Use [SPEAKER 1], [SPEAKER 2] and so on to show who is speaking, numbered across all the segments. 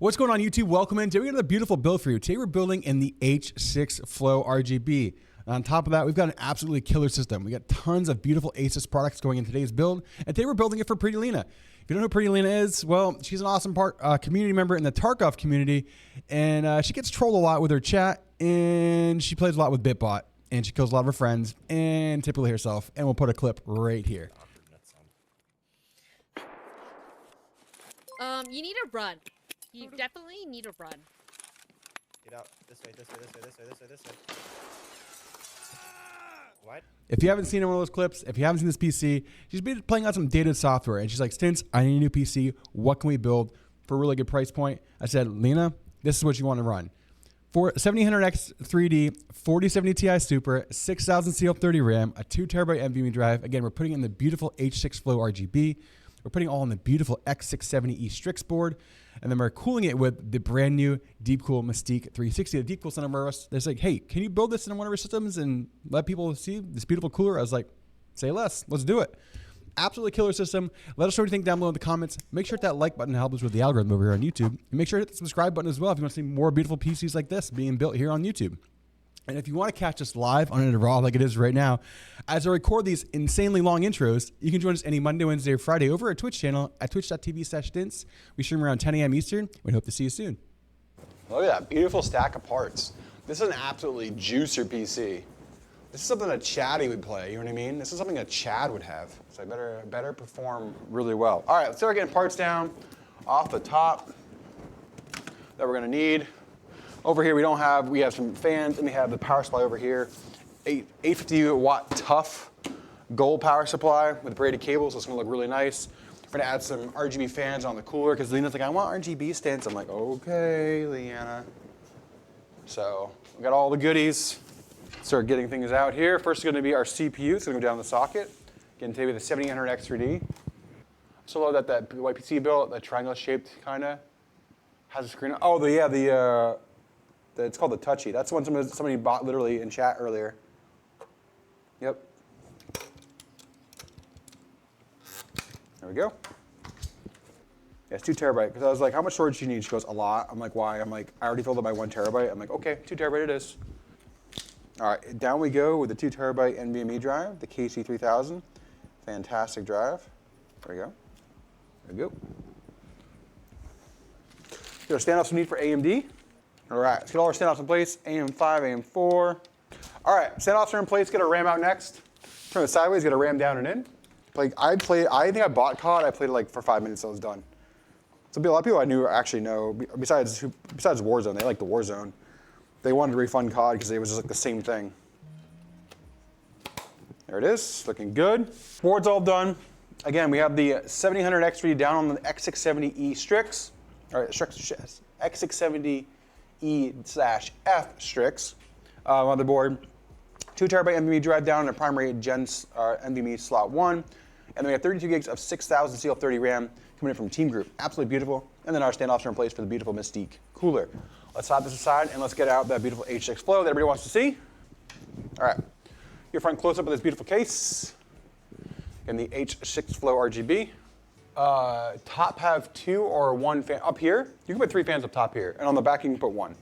[SPEAKER 1] What's going on, YouTube? Welcome in. Today we got a beautiful build for you. Today we're building in the H6 Flow RGB. On top of that, we've got an absolutely killer system. We got tons of beautiful Asus products going in today's build, and today we're building it for Pretty Lena. If you don't know who Pretty Lena is, well, she's an awesome community member in the Tarkov community, and she gets trolled a lot with her chat, and she plays a lot with Bitbot, and she kills a lot of her friends, and typically herself, and we'll put a clip right here.
[SPEAKER 2] You need to run. You definitely need to run.
[SPEAKER 3] Get out. This way, this way, this way, this way, this way, this way. What?
[SPEAKER 1] If you haven't seen one of those clips, if you haven't seen this PC, she's been playing on some dated software, and she's like, Stints, I need a new PC. What can we build for a really good price point? I said, Lena, this is what you want to run. For 7800X3D, 4070 Ti Super, 6000 CL30 RAM, a 2TB NVMe drive. Again, we're putting in the beautiful H6 Flow RGB. We're putting all in the beautiful X670E STRIX board, and then we're cooling it with the brand new Deepcool MYSTIQUE 360. The Deepcool sent over us. They're like, hey, can you build this in one of our systems and let people see this beautiful cooler? I was like, say less. Let's do it. Absolutely killer system. Let us know what you think down below in the comments. Make sure to hit that like button to help us with the algorithm over here on YouTube. And make sure to hit the subscribe button as well if you want to see more beautiful PCs like this being built here on YouTube. And if you want to catch us live on it raw like it is right now, as I record these insanely long intros, you can join us any Monday, Wednesday, or Friday over our Twitch channel at twitch.tv/stints. We stream around 10 a.m. Eastern. We hope to see you soon.
[SPEAKER 4] Look at that beautiful stack of parts. This is an absolutely juicer PC. This is something a Chatty would play, you know what I mean? This is something a Chad would have. So I better perform really well. All right, let's start getting parts down off the top that we're gonna need. Over here we have some fans, and we have the power supply over here. 850 watt tough gold power supply with braided cables, so it's gonna look really nice. We're gonna add some RGB fans on the cooler, because Lena's like, I want RGB stands. I'm like, okay, Leanna. So we got all the goodies. Start getting things out here. First is gonna be our CPU. It's gonna go down the socket. Again, today with the 7800X3D. So low that white PC built, that triangle shaped kinda, has a screen. Oh, it's called the Touchy. That's the one somebody bought literally in chat earlier. Yep. There we go. Yeah, it's 2 TB. Because I was like, how much storage do you need? She goes, a lot. I'm like, why? I'm like, I already filled up my 1 TB. I'm like, okay, 2 TB it is. All right, down we go with the 2 TB NVMe drive, the KC3000. Fantastic drive. There we go. There we go. Got our standoffs we need for AMD. All right, let's get all our standoffs in place. AM5, AM4. All right, standoffs are in place. Get our RAM out next. Turn it sideways, get a RAM down and in. Like I think I bought COD. I played it like for 5 minutes, so it was done. So a lot of people I knew actually know, besides Warzone, they like the Warzone. They wanted to refund COD because it was just like the same thing. There it is, looking good. Board's all done. Again, we have the 7800X3D down on the X670E STRIX. All right, X670E/F STRIX motherboard. 2 TB NVMe drive down on a primary Gen NVMe slot 1. And then we have 32 gigs of 6000 CL30 RAM coming in from Team Group. Absolutely beautiful. And then our standoffs are in place for the beautiful MYSTIQUE cooler. Let's hop this aside and let's get out that beautiful H6 Flow that everybody wants to see. All right, your front close up of this beautiful case. And the H6 Flow RGB. Top have 2 or 1 fan up here. You can put 3 fans up top here, and on the back you can put 1.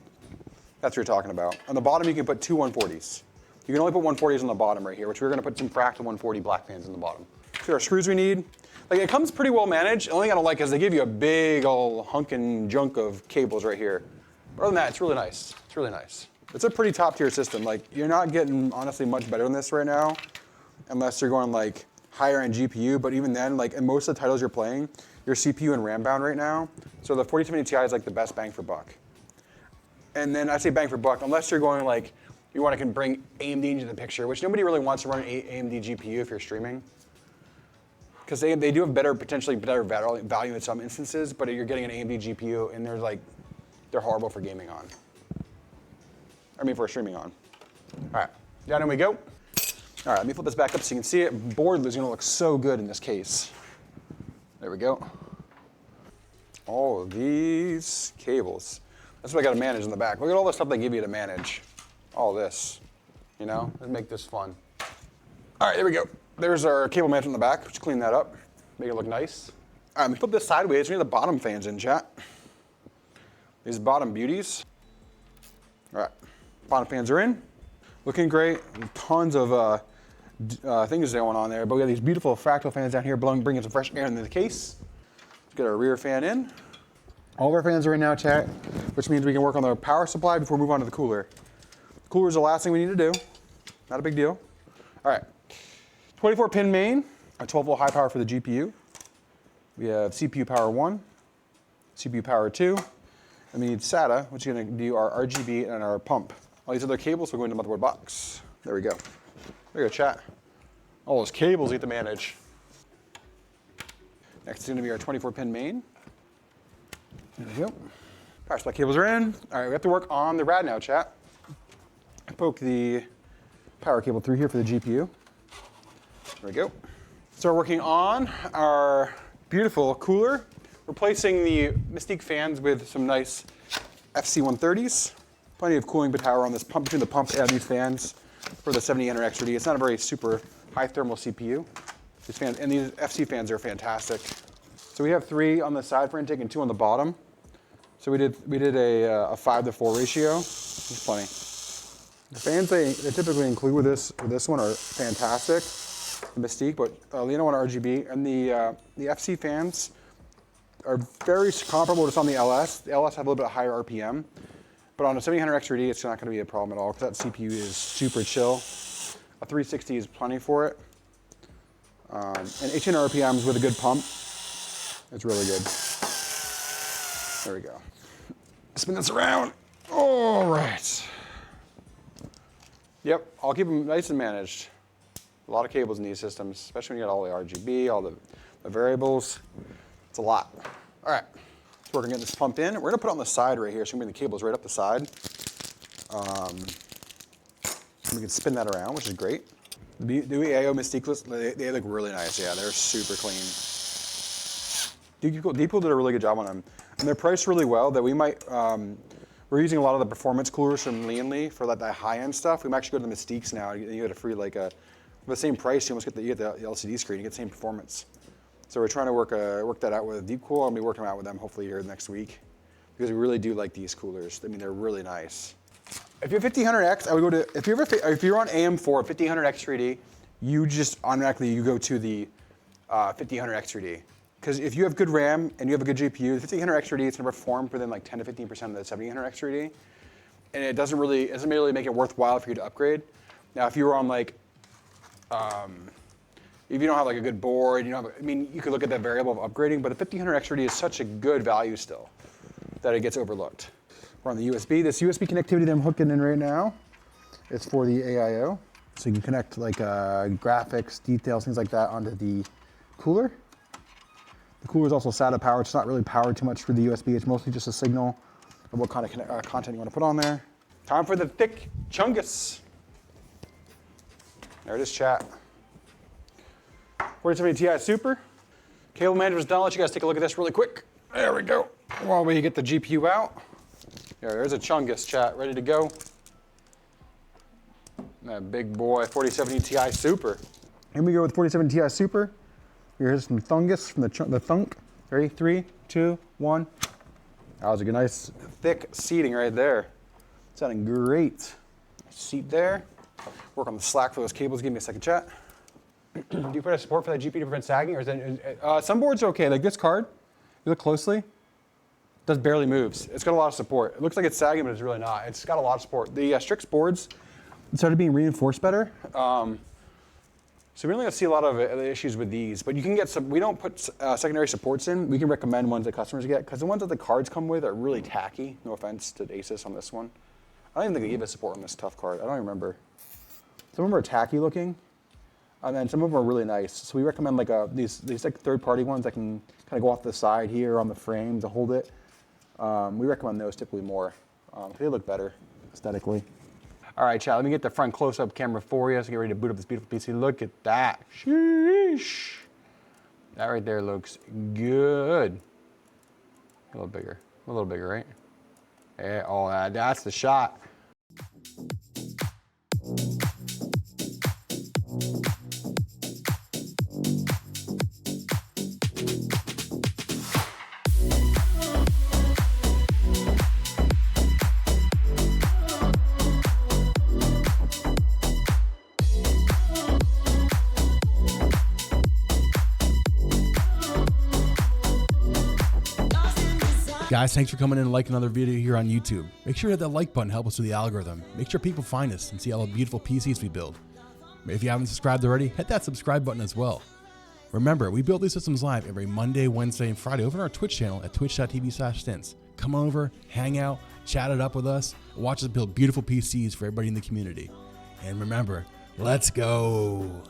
[SPEAKER 4] That's what you're talking about. On the bottom you can put 2 140s. You can only put 140s on the bottom right here, which we're going to put some fractal 140 black fans in the bottom. Here are screws we need. Like it comes pretty well managed. The only thing I don't like is they give you a big old hunkin' junk of cables right here. But other than that, it's really nice. It's really nice. It's a pretty top tier system. Like you're not getting honestly much better than this right now, unless you're going like higher end GPU, but even then, like in most of the titles you're playing, you're CPU and RAM bound right now. So the 4070 Ti is like the best bang for buck. And then I say bang for buck, unless you're going like, you want to bring AMD into the picture, which nobody really wants to run an AMD GPU if you're streaming. Because they do have potentially better value in some instances, but you're getting an AMD GPU and they're horrible for gaming on. I mean for streaming on. All right, down we go. All right, let me flip this back up so you can see it. Board is gonna look so good in this case. There we go. All of these cables. That's what I gotta manage in the back. Look at all the stuff they give you to manage. All this, you know? Let's make this fun. All right, there we go. There's our cable management in the back. Just clean that up, make it look nice. All right, let me flip this sideways. We need the bottom fans in, chat. These bottom beauties. All right, bottom fans are in. Looking great. Tons of things going on there, but we got these beautiful fractal fans down here bringing some fresh air into the case. Let's get our rear fan in. All of our fans are in now, chat, which means we can work on the power supply before we move on to the cooler. The cooler is the last thing we need to do. Not a big deal. All right, 24-pin main, a 12-volt high power for the GPU. We have CPU power 1, CPU power 2, and we need SATA, which is going to do our RGB and our pump. All these other cables will go into the motherboard box. There we go. There you go, chat. All those cables we get to manage. Next is going to be our 24-pin main. There we go. Power supply cables are in. All right, we have to work on the rad now, chat. Poke the power cable through here for the GPU. There we go. Start working on our beautiful cooler, replacing the MYSTIQUE fans with some nice FC130s. Plenty of cooling power on this pump, between the pump and these fans for the 7800X3D. It's not a very super high thermal CPU. These fans, and these FC fans are fantastic. So we have 3 on the side for intake and 2 on the bottom. So we did a 5-to-4 ratio. It's plenty. The fans they typically include with this one are fantastic. The MYSTIQUE, but Lena one RGB, and the FC fans are very comparable to on the LS. The LS have a little bit higher RPM, but on a 7800X3D, it's not going to be a problem at all because that CPU is super chill. A 360 is plenty for it, and 18 RPMs with a good pump. It's really good. There we go. Spin this around. All right. Yep, I'll keep them nice and managed. A lot of cables in these systems, especially when you got all the RGB, all the variables. It's a lot. All right, so we're gonna get this pumped in. We're gonna put it on the side right here, so we can bring the cables right up the side. We can spin that around, which is great. The AO MYSTIQUE, they look really nice. Yeah, they're super clean. Deepcool did a really good job on them. And they're priced really well that we might, we're using a lot of the performance coolers from Lee for like that high-end stuff. We might actually go to the MYSTIQUEs now, and you get a free for the same price, you almost get the LCD screen, you get the same performance. So we're trying to work that out with Deepcool. I'll be working out with them hopefully here next week because we really do like these coolers. I mean, they're really nice. If you're 1500X, I would go to, if you're on AM4 1500X3D, you just automatically go to the 1500X3D. Because if you have good RAM and you have a good GPU, the 1500X3D is going to perform within like 10 to 15% of the 7800X3D, and it doesn't really make it worthwhile for you to upgrade. Now, if you were on like, if you don't have like a good board, you could look at that variable of upgrading, but the 1500X3D is such a good value still that it gets overlooked. We're on the USB. This USB connectivity that I'm hooking in right now is for the AIO. So you can connect like graphics, details, things like that onto the cooler. The cooler is also SATA powered. It's not really powered too much for the USB. It's mostly just a signal of what kind of content you want to put on there. Time for the thick chungus. There it is, chat. 4070 Ti Super. Cable manager's done. I'll let you guys take a look at this really quick. There we go. While we get the GPU out. There's a chungus, chat, ready to go. That big boy 4070 Ti Super. Here we go with 4070 Ti Super. Here's some thungus from the thunk. Ready? 3, 2, 1. That was a good, nice, thick seating right there. Sounding great. Seat there. Work on the slack for those cables. Give me a second, chat. Do you put a support for that GPU to prevent sagging, or is that some boards are okay? Like this card, you look closely, does barely moves. It's got a lot of support. It looks like it's sagging, but it's really not. It's got a lot of support. The STRIX boards started being reinforced better. So we only going to see a lot of issues with these, but you can get some. We don't put secondary supports in. We can recommend ones that customers get because the ones that the cards come with are really tacky. No offense to Asus on this one. I don't even think they gave us support on this tough card. I don't even remember. Some of them are tacky looking, and then some of them are really nice. So we recommend like these like third-party ones that can kind of go off the side here on the frame to hold it. We recommend those typically more. They look better aesthetically. All right, chat, let me get the front close-up camera for you so get ready to boot up this beautiful PC. Look at that. Sheesh. That right there looks good. A little bigger, right? Yeah, oh, that's the shot.
[SPEAKER 1] Guys, thanks for coming in and liking another video here on YouTube. Make sure to hit that like button, help us with the algorithm. Make sure people find us and see all the beautiful PCs we build. If you haven't subscribed already, hit that subscribe button as well. Remember, we build these systems live every Monday, Wednesday, and Friday over on our Twitch channel at twitch.tv/stints. Come over, hang out, chat it up with us, watch us build beautiful PCs for everybody in the community. And remember, let's go.